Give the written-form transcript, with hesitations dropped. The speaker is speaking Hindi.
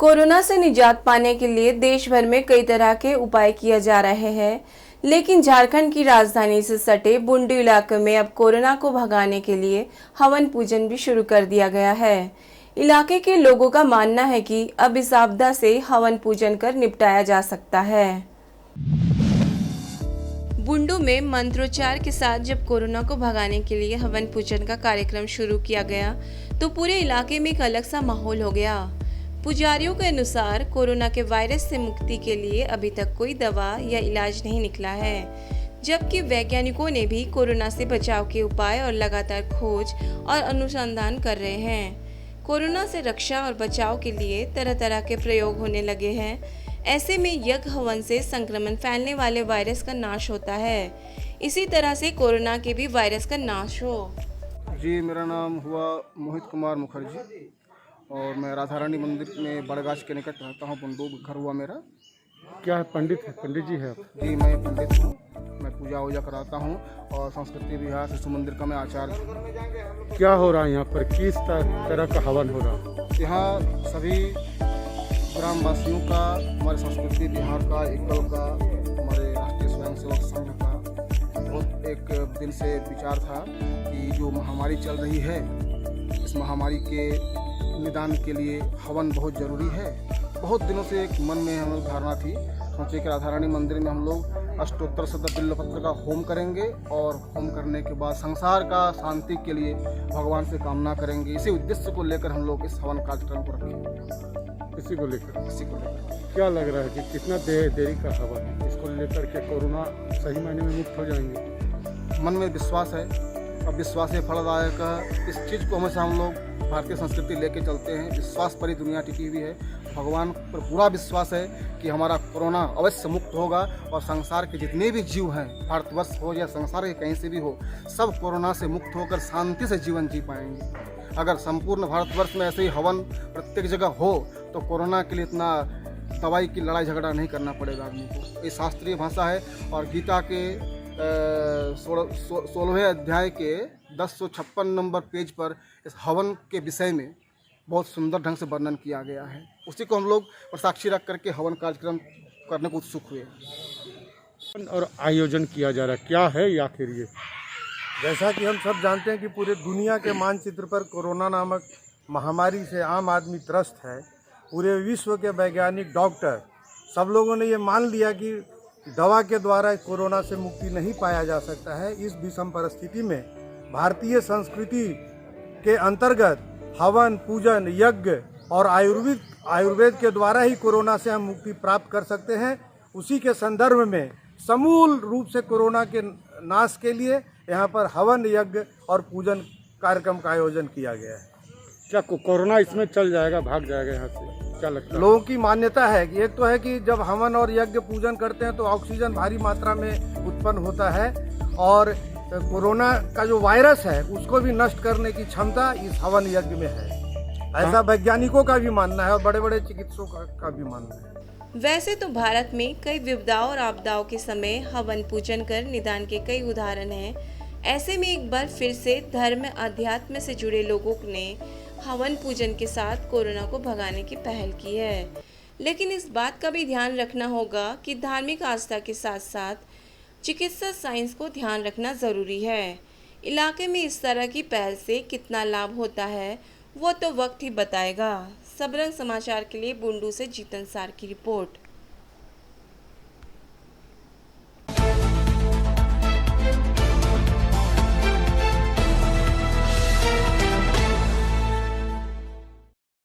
कोरोना से निजात पाने के लिए देश भर में कई तरह के उपाय किए जा रहे हैं, लेकिन झारखंड की राजधानी से सटे बुंडू इलाके में अब कोरोना को भगाने के लिए हवन पूजन भी शुरू कर दिया गया है। इलाके के लोगों का मानना है कि अब इस आपदा से हवन पूजन कर निपटाया जा सकता है। बुंडू में मंत्रोच्चार के साथ जब कोरोना को भगाने के लिए हवन पूजन का कार्यक्रम शुरू किया गया तो पूरे इलाके में एक अलग सा माहौल हो गया। पुजारियों के अनुसार कोरोना के वायरस से मुक्ति के लिए अभी तक कोई दवा या इलाज नहीं निकला है, जबकि वैज्ञानिकों ने भी कोरोना से बचाव के उपाय और लगातार खोज और अनुसंधान कर रहे हैं। कोरोना से रक्षा और बचाव के लिए तरह तरह के प्रयोग होने लगे हैं। ऐसे में यज्ञ हवन से संक्रमण फैलने वाले वायरस का नाश होता है। इसी तरह से कोरोना के भी वायरस का नाश हो। जी, मेरा नाम हुआ मोहित कुमार मुखर्जी और मैं राधा रानी मंदिर में बड़गाछ के निकट रहता हूँ। बुंडू घर हुआ मेरा। क्या है? पंडित जी है आप? जी, मैं पंडित हूँ। मैं पूजा वूजा कराता हूँ और संस्कृति विहार शिशु मंदिर का मैं आचार्य हूँ। क्या हो रहा है यहाँ पर? किस तरह का हवन हो रहा है? यहाँ सभी ग्रामवासियों का, हमारे संस्कृति विहार का, एकल का, हमारे राष्ट्रीय स्वयंसेवक संघ का बहुत एक दिन से विचार था कि जो महामारी चल रही है, इस महामारी के निदान के लिए हवन बहुत ज़रूरी है। बहुत दिनों से एक मन में हम लोग धारणा थी, सोचे कि राधा रानी मंदिर में हम लोग अष्टोत्तर शत बिल्वपत्र का होम करेंगे और होम करने के बाद संसार का शांति के लिए भगवान से कामना करेंगे। इसी उद्देश्य को लेकर हम लोग इस हवन कार्यक्रम को रखे। इसी को लेकर क्या लग रहा है कि कितना देरी का हवन है? इसको लेकर के कोरोना सही मायने में मुक्त हो जाएंगे? मन में विश्वास है और विश्वास है फलदायक है। इस चीज़ को हमेशा हम लोग भारतीय संस्कृति लेके चलते हैं। विश्वास पर ही दुनिया टिकी हुई है। भगवान पर पूरा विश्वास है कि हमारा कोरोना अवश्य मुक्त होगा और संसार के जितने भी जीव हैं, भारतवर्ष हो या संसार के कहीं से भी हो, सब कोरोना से मुक्त होकर शांति से जीवन जी पाएंगे। अगर संपूर्ण भारतवर्ष में ऐसे ही हवन प्रत्येक जगह हो तो कोरोना के लिए इतना दवाई की लड़ाई झगड़ा नहीं करना पड़ेगा आदमी को। ये शास्त्रीय भाषा है और गीता के 16वें अध्याय के 1056 नंबर पेज पर इस हवन के विषय में बहुत सुंदर ढंग से वर्णन किया गया है। उसी को हम लोग और साक्षी रख करके हवन कार्यक्रम करने को उत्सुक हुए और आयोजन किया जा रहा है। क्या है या आखिर ये? जैसा कि हम सब जानते हैं कि पूरे दुनिया के मानचित्र पर कोरोना नामक महामारी से आम आदमी त्रस्त है। पूरे विश्व के वैज्ञानिक, डॉक्टर, सब लोगों ने ये मान लिया कि दवा के द्वारा कोरोना से मुक्ति नहीं पाया जा सकता है। इस विषम परिस्थिति में भारतीय संस्कृति के अंतर्गत हवन, पूजन, यज्ञ और आयुर्वेद के द्वारा ही कोरोना से हम मुक्ति प्राप्त कर सकते हैं। उसी के संदर्भ में समूल रूप से कोरोना के नाश के लिए यहाँ पर हवन, यज्ञ और पूजन कार्यक्रम का आयोजन किया गया है। क्या कोरोना इसमें चल जाएगा, भाग जाएगा यहाँ से? क्या लगता है? लोगों की मान्यता है कि एक तो है कि जब हवन और यज्ञ पूजन करते हैं तो ऑक्सीजन भारी मात्रा में उत्पन्न होता है और कोरोना का जो वायरस है उसको भी नष्ट करने की क्षमता इस हवन यज्ञ में है। ऐसा वैज्ञानिकों का भी मानना है और बड़े बड़े चिकित्सकों का भी मानना है। वैसे तो भारत में कई विपदाओं और आपदाओं के समय हवन पूजन कर निदान के कई उदाहरण हैं। ऐसे में एक बार फिर से धर्म अध्यात्म से जुड़े लोगों ने हवन पूजन के साथ कोरोना को भगाने की पहल की है। लेकिन इस बात का भी ध्यान रखना होगा कि धार्मिक आस्था के साथ साथ चिकित्सा साइंस को ध्यान रखना ज़रूरी है। इलाके में इस तरह की पहल से कितना लाभ होता है वो तो वक्त ही बताएगा। सबरंग समाचार के लिए बुंडू से जीतन सार की रिपोर्ट।